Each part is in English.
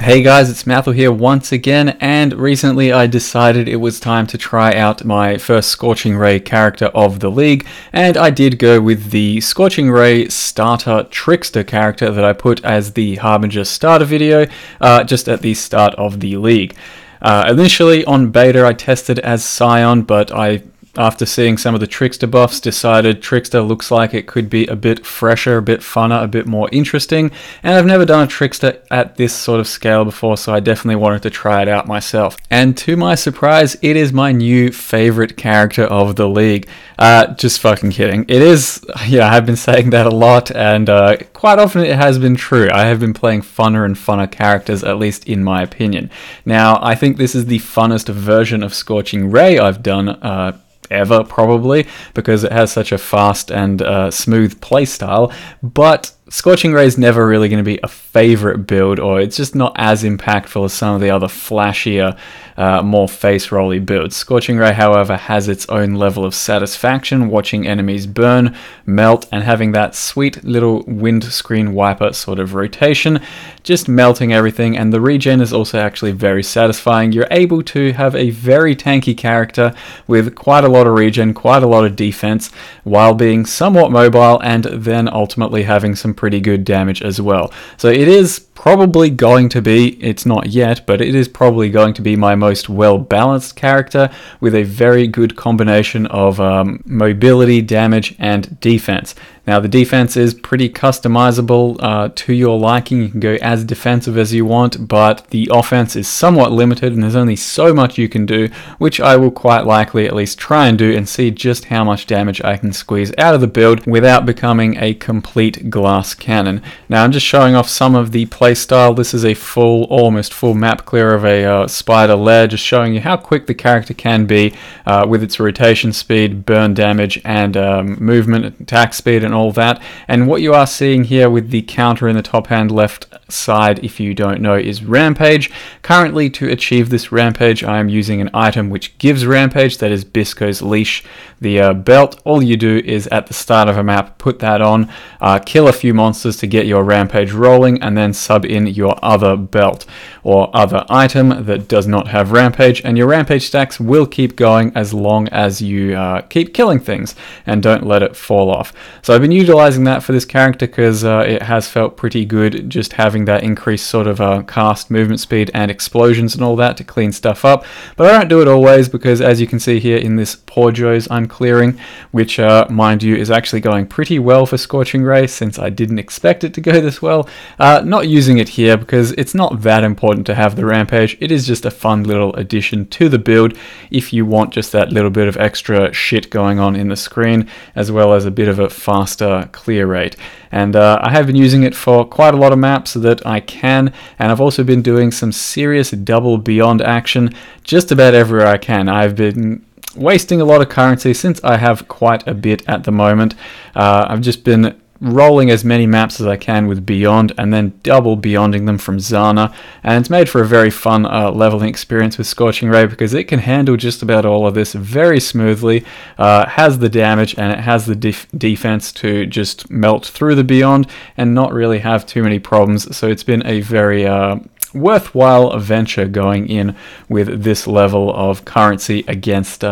Hey guys, it's Mathel here once again, and recently I decided it was time to try out my first Scorching Ray character of the league, and I did go with the Scorching Ray starter Trickster character that I put as the Harbinger starter video just at the start of the league. Initially on beta I tested as Scion, but after seeing some of the Trickster buffs, decided Trickster looks like it could be a bit fresher, a bit funner, a bit more interesting, and I've never done a Trickster at this sort of scale before, so I definitely wanted to try it out myself. And to my surprise, it is my new favorite character of the league. Just fucking kidding. It is, yeah, I've been saying that a lot, and quite often it has been true. I have been playing funner and funner characters, at least in my opinion. Now, I think this is the funnest version of Scorching Ray I've done ever, probably, because it has such a fast and smooth playstyle, but Scorching Ray is never really going to be a favorite build, or it's just not as impactful as some of the other flashier, more face-rolly builds. Scorching Ray, however, has its own level of satisfaction watching enemies burn, melt, and having that sweet little windscreen wiper sort of rotation, just melting everything, and the regen is also actually very satisfying. You're able to have a very tanky character with quite a lot of regen, quite a lot of defense, while being somewhat mobile, and then ultimately having some pretty good damage as well. So it is probably going to be, it's not yet, but it is probably going to be my most well-balanced character with a very good combination of mobility, damage, and defense. Now, the defense is pretty customizable to your liking. You can go as defensive as you want, but the offense is somewhat limited, and there's only so much you can do, which I will quite likely at least try and do and see just how much damage I can squeeze out of the build without becoming a complete glass cannon. Now, I'm just showing off some of the playstyle. This is a almost full map clear of a spider lair, just showing you how quick the character can be with its rotation speed, burn damage, and movement, attack speed, and all that. And what you are seeing here with the counter in the top hand left side, if you don't know, is Rampage. Currently, to achieve this Rampage, I am using an item which gives Rampage, that is Bisco's Leash, the belt. All you do is at the start of a map, put that on, kill a few monsters to get your Rampage rolling, and then sub in your other belt or other item that does not have Rampage, and your Rampage stacks will keep going as long as you keep killing things and don't let it fall off. So I've been utilizing that for this character because it has felt pretty good just having that increased sort of cast movement speed and explosions and all that to clean stuff up. But I don't do it always because, as you can see here in this Porjo's I'm clearing, which mind you is actually going pretty well for Scorching Ray since I didn't expect it to go this well. Not using it here because it's not that important to have the Rampage. It is just a fun little addition to the build if you want just that little bit of extra shit going on in the screen, as well as a bit of a faster clear rate. And I have been using it for quite a lot of maps that I can, and I've also been doing some serious double beyond action just about everywhere I can. I've been wasting a lot of currency since I have quite a bit at the moment. I've just been rolling as many maps as I can with Beyond and then double Beyonding them from Zana, and it's made for a very fun leveling experience with Scorching Ray because it can handle just about all of this very smoothly, has the damage and it has the defense to just melt through the Beyond and not really have too many problems. So it's been a very worthwhile venture going in with this level of currency against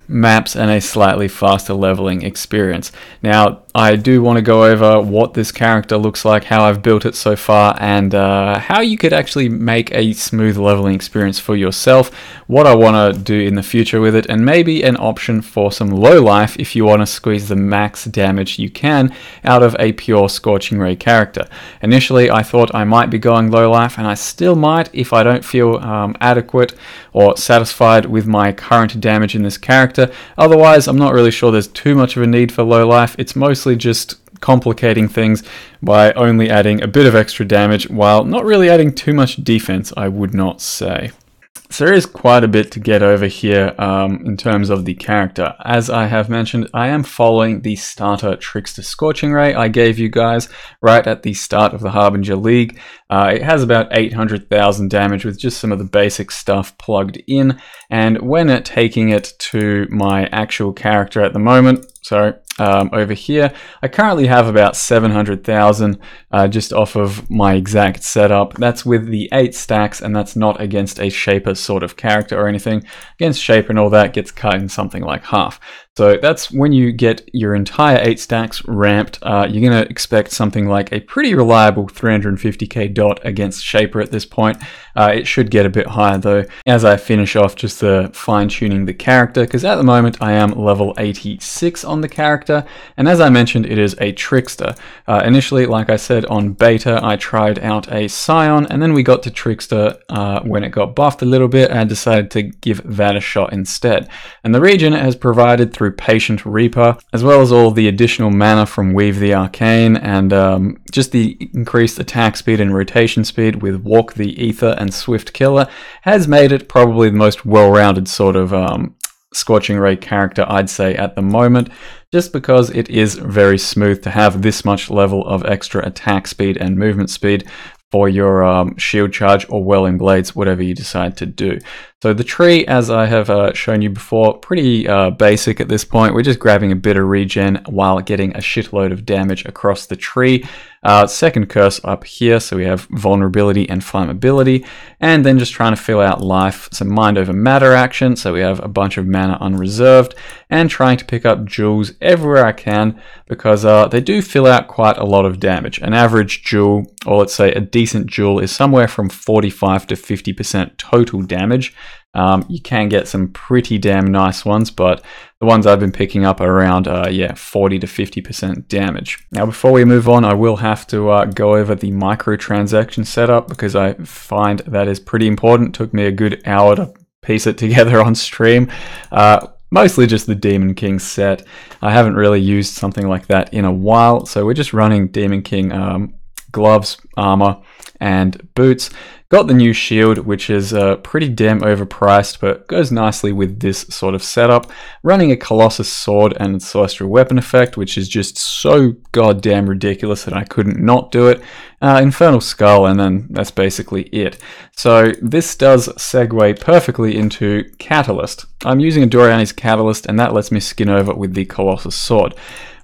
maps and a slightly faster leveling experience. Now, I do want to go over what this character looks like, how I've built it so far, and how you could actually make a smooth leveling experience for yourself, what I want to do in the future with it, and maybe an option for some low life if you want to squeeze the max damage you can out of a pure Scorching Ray character. Initially, I thought I might be going low life, and I still might if I don't feel adequate or satisfied with my current damage in this character. Otherwise, I'm not really sure there's too much of a need for low life. It's mostly just complicating things by only adding a bit of extra damage while not really adding too much defense, I would not say. So there is quite a bit to get over here in terms of the character. As I have mentioned, I am following the starter Trickster Scorching Ray I gave you guys right at the start of the Harbinger League. It has about 800,000 damage with just some of the basic stuff plugged in, and when taking it to my actual character at the moment, sorry, over here. I currently have about 700,000 just off of my exact setup. That's with the 8 stacks, and that's not against a Shaper sort of character or anything. Against Shaper and all that gets cut in something like half. So that's when you get your entire 8 stacks ramped. You're going to expect something like a pretty reliable 350k dot against Shaper at this point. It should get a bit higher though as I finish off just the fine-tuning the character, because at the moment I am level 86 on the character, and as I mentioned, it is a Trickster. Initially, like I said, on beta I tried out a Scion, and then we got to Trickster when it got buffed a little bit, and I decided to give that a shot instead. And the region has provided through Patient Reaper, as well as all the additional mana from Weave the Arcane, and just the increased attack speed and rotation speed with Walk the Ether and Swift Killer, has made it probably the most well-rounded sort of Scorching Ray character, I'd say, at the moment, just because it is very smooth to have this much level of extra attack speed and movement speed for your shield charge or whirling blades, whatever you decide to do. So the tree, as I have shown you before, pretty basic at this point. We're just grabbing a bit of regen while getting a shitload of damage across the tree. Second curse up here, so we have vulnerability and flammability, and then just trying to fill out life, some mind over matter action, so we have a bunch of mana unreserved, and trying to pick up jewels everywhere I can, because they do fill out quite a lot of damage. An average jewel, or let's say a decent jewel, is somewhere from 45 to 50% total damage. You can get some pretty damn nice ones, but the ones I've been picking up are around 40 to 50% damage. Now before we move on, I will have to go over the microtransaction setup, because I find that is pretty important. It took me a good hour to piece it together on stream. Mostly just the Demon King set. I haven't really used something like that in a while, so we're just running Demon King gloves, armor, and boots. Got the new shield, which is pretty damn overpriced, but goes nicely with this sort of setup. Running a Colossus sword and celestial weapon effect, which is just so goddamn ridiculous that I couldn't not do it. Infernal skull, and then that's basically it. So this does segue perfectly into Catalyst. I'm using a Doriani's Catalyst, and that lets me skin over with the Colossus sword.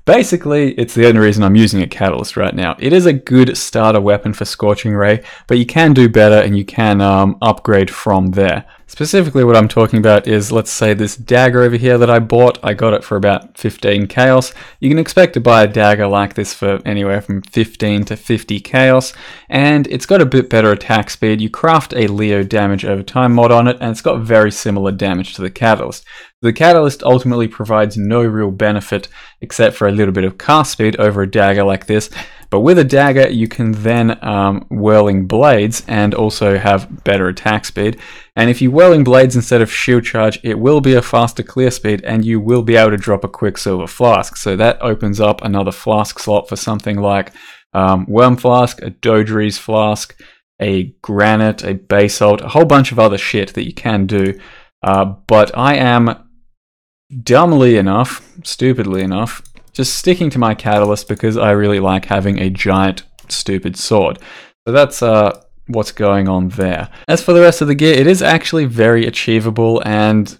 Basically, it's the only reason I'm using a Catalyst right now. It is a good starter weapon for Scorching Ray, but you can do better and you can upgrade from there. Specifically what I'm talking about is, let's say this dagger over here that I bought, I got it for about 15 chaos. You can expect to buy a dagger like this for anywhere from 15 to 50 chaos, and it's got a bit better attack speed. You craft a Leo damage over time mod on it, and it's got very similar damage to the Catalyst. The Catalyst ultimately provides no real benefit except for a little bit of cast speed over a dagger like this, but with a dagger you can then whirling blades and also have better attack speed. And if you whirling blades instead of shield charge, it will be a faster clear speed, and you will be able to drop a Quicksilver flask. So that opens up another flask slot for something like Worm Flask, a Dodri's flask, a Granite, a Basalt, a whole bunch of other shit that you can do. But I am dumbly enough, stupidly enough, just sticking to my Catalyst because I really like having a giant, stupid sword. So that's what's going on there. As for the rest of the gear, it is actually very achievable and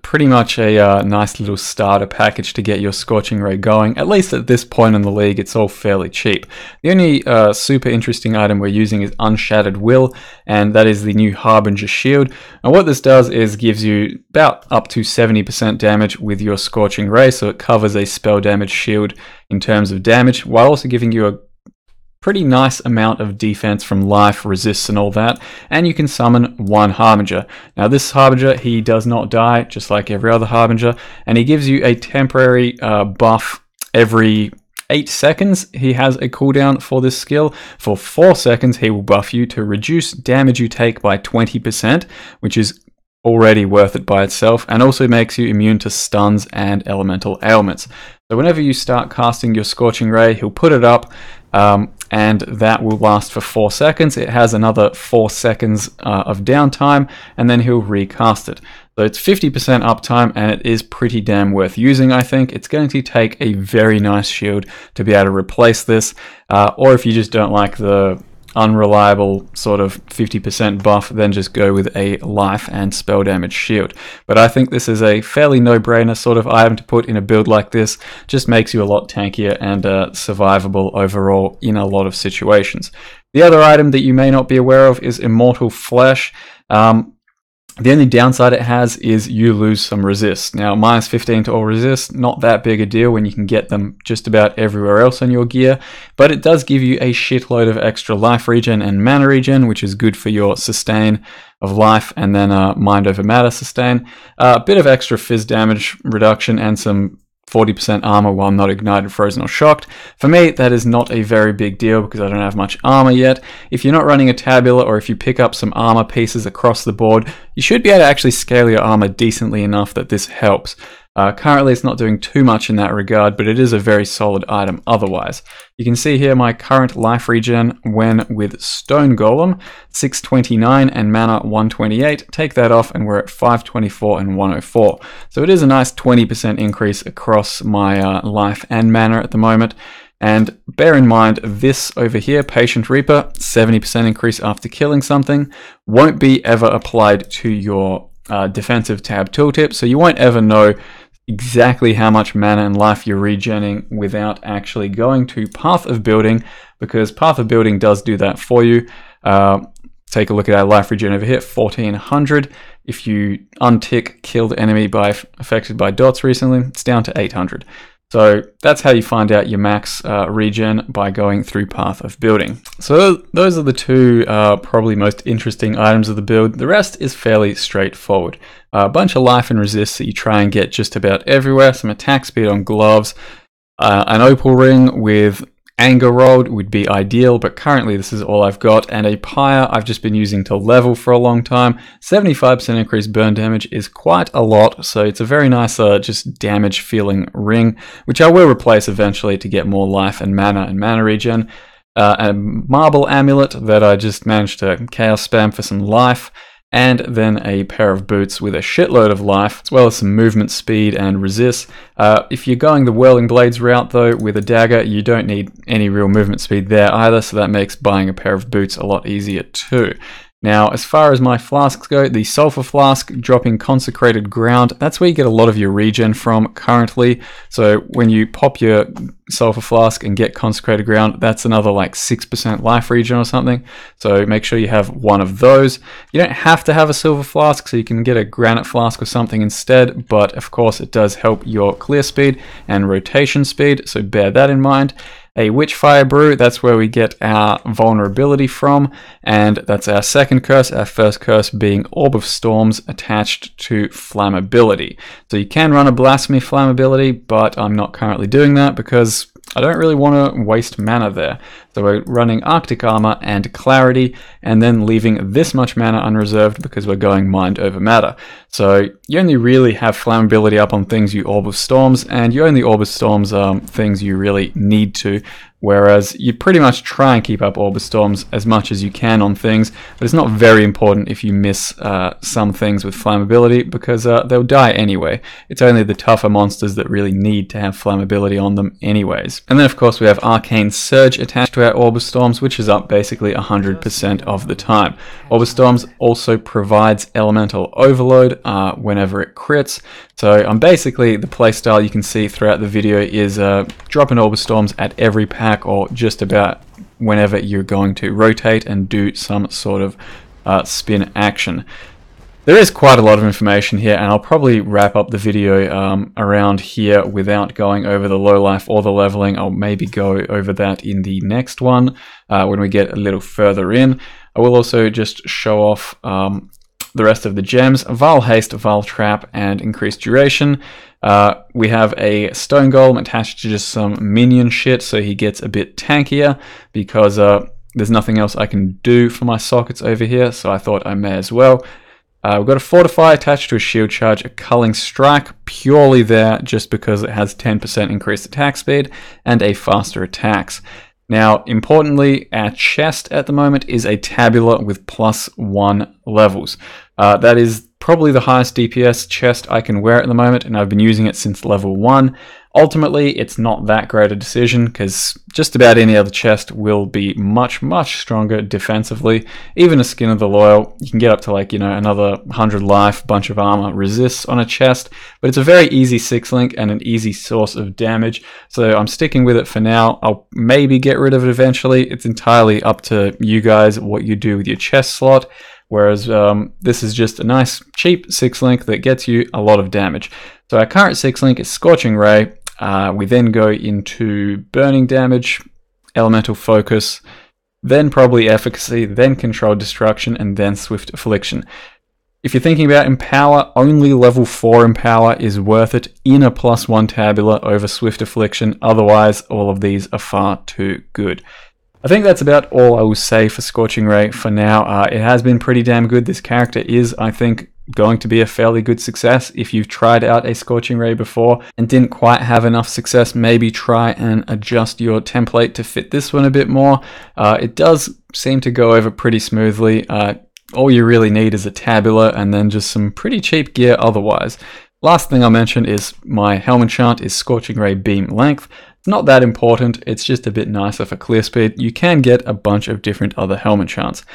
pretty much a nice little starter package to get your Scorching Ray going. At least at this point in the league, it's all fairly cheap. The only super interesting item we're using is Unshattered Will, and that is the new Harbinger shield. And what this does is gives you about up to 70% damage with your Scorching Ray, so it covers a spell damage shield in terms of damage, while also giving you a pretty nice amount of defense from life, resists, and all that. And you can summon one Harbinger. Now this Harbinger, he does not die, just like every other Harbinger, and he gives you a temporary buff every 8 seconds. He has a cooldown for this skill. For 4 seconds, he will buff you to reduce damage you take by 20%, which is already worth it by itself, and also makes you immune to stuns and elemental ailments. So whenever you start casting your Scorching Ray, he'll put it up, and that will last for 4 seconds. It has another 4 seconds of downtime, and then he'll recast it. So it's 50% uptime, and it is pretty damn worth using, I think. It's going to take a very nice shield to be able to replace this, or if you just don't like the unreliable sort of 50% buff, then just go with a life and spell damage shield. But I think this is a fairly no-brainer sort of item to put in a build like this. Just makes you a lot tankier and survivable overall in a lot of situations. The other item that you may not be aware of is Immortal Flesh. The only downside it has is you lose some resist. Now, minus 15 to all resist, not that big a deal when you can get them just about everywhere else on your gear, but it does give you a shitload of extra life regen and mana regen, which is good for your sustain of life and then mind over matter sustain. A bit of extra fizz damage reduction and some 40% armor while not ignited, frozen, or shocked. For me, that is not a very big deal because I don't have much armor yet. If you're not running a tabula, or if you pick up some armor pieces across the board, you should be able to actually scale your armor decently enough that this helps. Currently, it's not doing too much in that regard, but it is a very solid item otherwise. You can see here my current life regen when with Stone Golem, 629 and mana 128. Take that off and we're at 524 and 104. So it is a nice 20% increase across my life and mana at the moment. And bear in mind, this over here, Patient Reaper, 70% increase after killing something, won't be ever applied to your defensive tab tooltip, so you won't ever know exactly how much mana and life you're regenning without actually going to Path of Building, because Path of Building does do that for you. Take a look at our life regen over here, 1400. If you untick killed enemy affected by dots recently, it's down to 800. So that's how you find out your max regen, by going through Path of Building. So those are the two probably most interesting items of the build. The rest is fairly straightforward. A bunch of life and resist that you try and get just about everywhere. Some attack speed on gloves. An opal ring with anger rolled would be ideal, but currently this is all I've got. And a pyre I've just been using to level for a long time. 75% increased burn damage is quite a lot, so it's a very nice just damage feeling ring, which I will replace eventually to get more life and mana regen. A marble amulet that I just managed to chaos spam for some life. And then a pair of boots with a shitload of life, as well as some movement speed and resist. If you're going the Whirling Blades route though, with a dagger, you don't need any real movement speed there either, so that makes buying a pair of boots a lot easier too. Now, as far as my flasks go, the Sulfur Flask dropping Consecrated Ground, that's where you get a lot of your regen from currently. So when you pop your Sulfur Flask and get Consecrated Ground, that's another like 6% life regen or something. So make sure you have one of those. You don't have to have a Silver Flask, so you can get a Granite Flask or something instead, but of course it does help your clear speed and rotation speed, so bear that in mind. A Witchfire Brew, that's where we get our vulnerability from, and that's our second curse, our first curse being Orb of Storms attached to flammability. So you can run a Blasphemy flammability, but I'm not currently doing that because I don't really want to waste mana there. So we're running Arctic Armor and Clarity, and then leaving this much mana unreserved because we're going Mind over Matter. So you only really have flammability up on things you Orb of Storms, and you only Orb of Storms things you really need to. Whereas you pretty much try and keep up Orb of Storms as much as you can on things, but it's not very important if you miss some things with flammability, because they'll die anyway. It's only the tougher monsters that really need to have flammability on them anyways. And then of course we have Arcane Surge attached to our Orb of Storms, which is up basically 100% of the time. Orb of Storms also provides Elemental Overload whenever it crits. So basically the playstyle you can see throughout the video is drop an Orb of Storms at every pack, or just about whenever you're going to rotate and do some sort of spin action. There is quite a lot of information here, and I'll probably wrap up the video around here without going over the low life or the leveling. I'll maybe go over that in the next one when we get a little further in. I will also just show off the rest of the gems: Vile Haste, Vile Trap, and Increased Duration. We have a Stone Golem attached to just some minion shit, so he gets a bit tankier because there's nothing else I can do for my sockets over here, so I thought I may as well. We've got a Fortify attached to a Shield Charge, a Culling Strike, purely there just because it has 10% increased attack speed and a faster attacks. Now, importantly, our chest at the moment is a Tabula with +1 levels. That is probably the highest DPS chest I can wear at the moment, and I've been using it since level 1. Ultimately, it's not that great a decision because just about any other chest will be much, much stronger defensively. Even a Skin of the Loyal, you can get up to like, another 100 life, bunch of armor, resists on a chest, but it's a very easy 6-link and an easy source of damage. So I'm sticking with it for now. I'll maybe get rid of it eventually. It's entirely up to you guys what you do with your chest slot. Whereas this is just a nice cheap 6-link that gets you a lot of damage. So our current 6-link is Scorching Ray. We then go into Burning Damage, Elemental Focus, then probably Efficacy, then Controlled Destruction, and then Swift Affliction. If you're thinking about Empower, only level 4 Empower is worth it in a +1 Tabula over Swift Affliction. Otherwise, all of these are far too good. I think that's about all I will say for Scorching Ray for now. It has been pretty damn good. This character is, I think, going to be a fairly good success. If you've tried out a Scorching Ray before and didn't quite have enough success, maybe try and adjust your template to fit this one a bit more. It does seem to go over pretty smoothly. All you really need is a tabula and then just some pretty cheap gear otherwise. Last thing I'll mention is my helm enchant is Scorching Ray Beam Length. It's not that important, it's just a bit nicer for clear speed. You can get a bunch of different other helm enchants.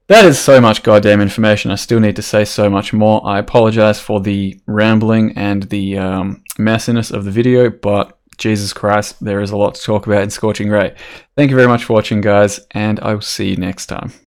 That is so much goddamn information. I still need to say so much more. I apologize for the rambling and the messiness of the video, but Jesus Christ, there is a lot to talk about in Scorching Ray. Thank you very much for watching, guys, and I will see you next time.